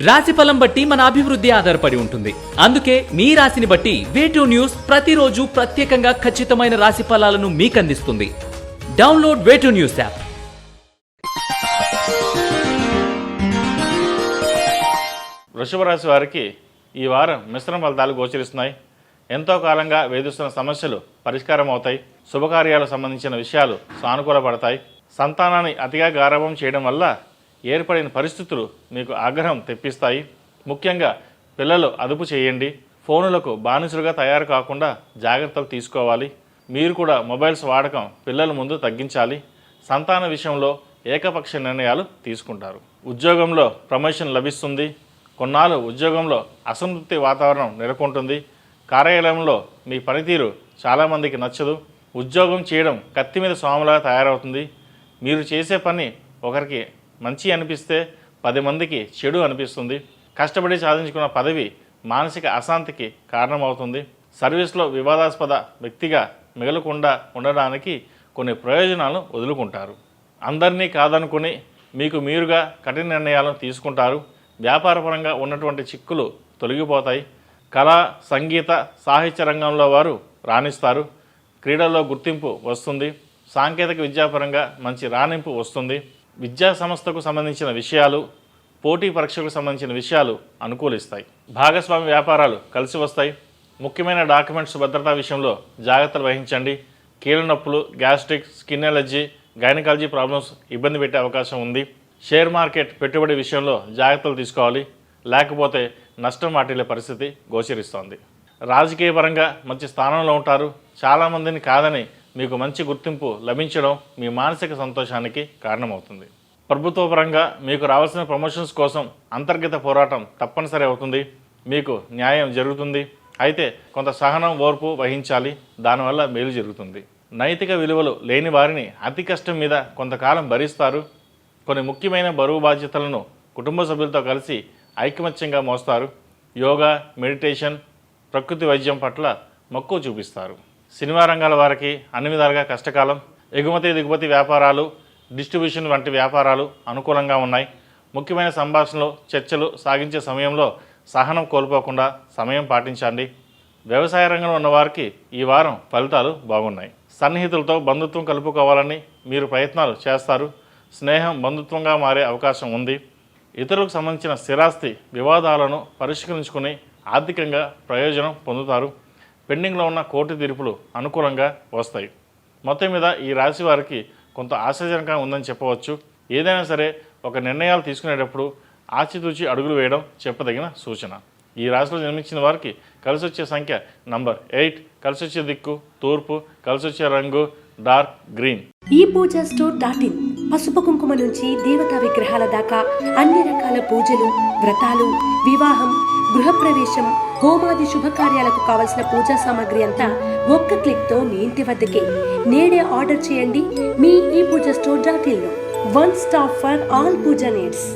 రాశిఫలం బట్టి మన అభివృద్ధి ఆధారపడి ఉంటుంది. అందుకే మీ రాశిని బట్టి వే2 న్యూస్ ప్రతిరోజు ప్రత్యేకంగా ఖచ్చితమైన రాశి ఫలాలను మీకు అందిస్తుంది. Download Way2News app. వృషభ రాశి వారికి ఈ వారం మిశ్రమ ఫలితాలు గోచరిస్తున్నాయి. ఎంతో కాలంగా వేధిస్తున్న సమస్యలు పరిష్కారం అవుతాయి. శుభకార్యాలకు సంబంధించిన విషయాలు సానుకూలపడతాయి. సంతానాన్ని అతిగా గారాబం చేయడం వల్ల ఏర్పడిన పరిస్థితులు మీకు ఆగ్రహం తెప్పిస్తాయి. ముఖ్యంగా పిల్లలు అదుపు చేయండి. ఫోనులకు బానిసలుగా తయారు కాకుండా జాగ్రత్తలు తీసుకోవాలి. మీరు కూడా మొబైల్స్ వాడకం పిల్లల ముందు తగ్గించాలి. సంతాన విషయంలో ఏకపక్ష నిర్ణయాలు తీసుకుంటారు. ఉద్యోగంలో ప్రమోషన్ లభిస్తుంది. కొన్నాళ్ళు ఉద్యోగంలో అసంతృప్తి వాతావరణం నెలకొంటుంది. కార్యాలయంలో మీ పనితీరు చాలామందికి నచ్చదు. ఉద్యోగం చేయడం కత్తి మీద సోమలాగా తయారవుతుంది. మీరు చేసే పని ఒకరికి మంచి అనిపిస్తే 10 మందికి చెడు అనిపిస్తుంది. కష్టపడి సాధించుకున్న పదవి మానసిక అశాంతికి కారణమవుతుంది. సర్వీస్లో వివాదాస్పద వ్యక్తిగా మిగలకుండా ఉండడానికి కొన్ని ప్రయోజనాలను వదులుకుంటారు. అందరినీ కాదనుకుని మీకు మీరుగా కఠిన నిర్ణయాలను తీసుకుంటారు. వ్యాపారపరంగా ఉన్నటువంటి చిక్కులు తొలగిపోతాయి. కళా, సంగీత, సాహిత్య రంగంలో వారు రాణిస్తారు. క్రీడల్లో గుర్తింపు వస్తుంది. సాంకేతిక విద్యాపరంగా మంచి రాణింపు వస్తుంది. విద్యా సంస్థకు సంబంధించిన విషయాలు, పోటీ పరీక్షలకు సంబంధించిన విషయాలు అనుకూలిస్తాయి. భాగస్వామి వ్యాపారాలు కలిసి వస్తాయి. ముఖ్యమైన డాక్యుమెంట్స్ భద్రతా విషయంలో జాగ్రత్తలు వహించండి. కీళ్ళ నొప్పులు, gastric, skin allergy, gynaecology problems ఇబ్బంది పెట్టే అవకాశం ఉంది. షేర్ మార్కెట్ పెట్టుబడి విషయంలో జాగ్రత్తలు తీసుకోవాలి, లేకపోతే నష్టం వాటిల్లే పరిస్థితి గోచరిస్తోంది. రాజకీయపరంగా మంచి స్థానంలో ఉంటారు. చాలామందిని కాదని మీకు మంచి గుర్తింపు లభించడం మీ మానసిక సంతోషానికి కారణమవుతుంది. ప్రభుత్వపరంగా మీకు రావాల్సిన ప్రమోషన్స్ కోసం అంతర్గత పోరాటం తప్పనిసరి అవుతుంది. మీకు న్యాయం జరుగుతుంది. అయితే కొంత సహనం, ఓర్పు వహించాలి. దానివల్ల మేలు జరుగుతుంది. నైతిక విలువలు లేని వారిని అతి కష్టం మీద కొంతకాలం భరిస్తారు. కొన్ని ముఖ్యమైన బరువు బాధ్యతలను కుటుంబ సభ్యులతో కలిసి ఐకమత్యంగా మోస్తారు. యోగా, మెడిటేషన్, ప్రకృతి వైద్యం పట్ల మక్కువ చూపిస్తారు. సినిమా రంగాల వారికి అన్ని విధాలుగా కష్టకాలం. ఎగుమతి దిగుమతి వ్యాపారాలు, డిస్ట్రిబ్యూషన్ వంటి వ్యాపారాలు అనుకూలంగా ఉన్నాయి. ముఖ్యమైన సంభాషణలు, చర్చలు సాగించే సమయంలో సహనం కోల్పోకుండా సమయం పాటించండి. వ్యవసాయ రంగంలో ఉన్నవారికి ఈ వారం ఫలితాలు బాగున్నాయి. సన్నిహితులతో బంధుత్వం కలుపుకోవాలని మీరు ప్రయత్నాలు చేస్తారు. స్నేహం బంధుత్వంగా మారే అవకాశం ఉంది. ఇతరులకు సంబంధించిన స్థిరాస్తి వివాదాలను పరిష్కరించుకుని ఆర్థికంగా ప్రయోజనం పొందుతారు. పెండింగ్లో ఉన్న కోర్టు తీర్పులు అనుకూలంగా వస్తాయి. మొత్తం మీద ఈ రాశి వారికి కొంత ఆశాజనకంగా ఉందని చెప్పవచ్చు. ఏదైనా సరే ఒక నిర్ణయాలు తీసుకునేటప్పుడు ఆచితూచి అడుగులు వేయడం చెప్పదగిన సూచన. ఈ రాశిలో జన్మించిన వారికి కలిసి వచ్చే సంఖ్య నంబర్ 8, కలిసి వచ్చే దిక్కు తూర్పు, కలిసి వచ్చే రంగు డార్క్ గ్రీన్. ఈ పూజా స్టోర్.in పసుపు కుంకుమ నుంచి దేవతా విగ్రహాల దాకా అన్ని రకాల పూజలు, వ్రతాలు, వివాహం, గృహప్రవేశం, హోమాది శుభకార్యాలకు కావలసిన పూజా సామాగ్రి అంతా ఒక్క క్లిక్తో మీ ఇంటి వద్దకే. నేడే ఆర్డర్ చేయండి మీ ఈ పూజా స్టోర్.in లో. One stop for all puja needs.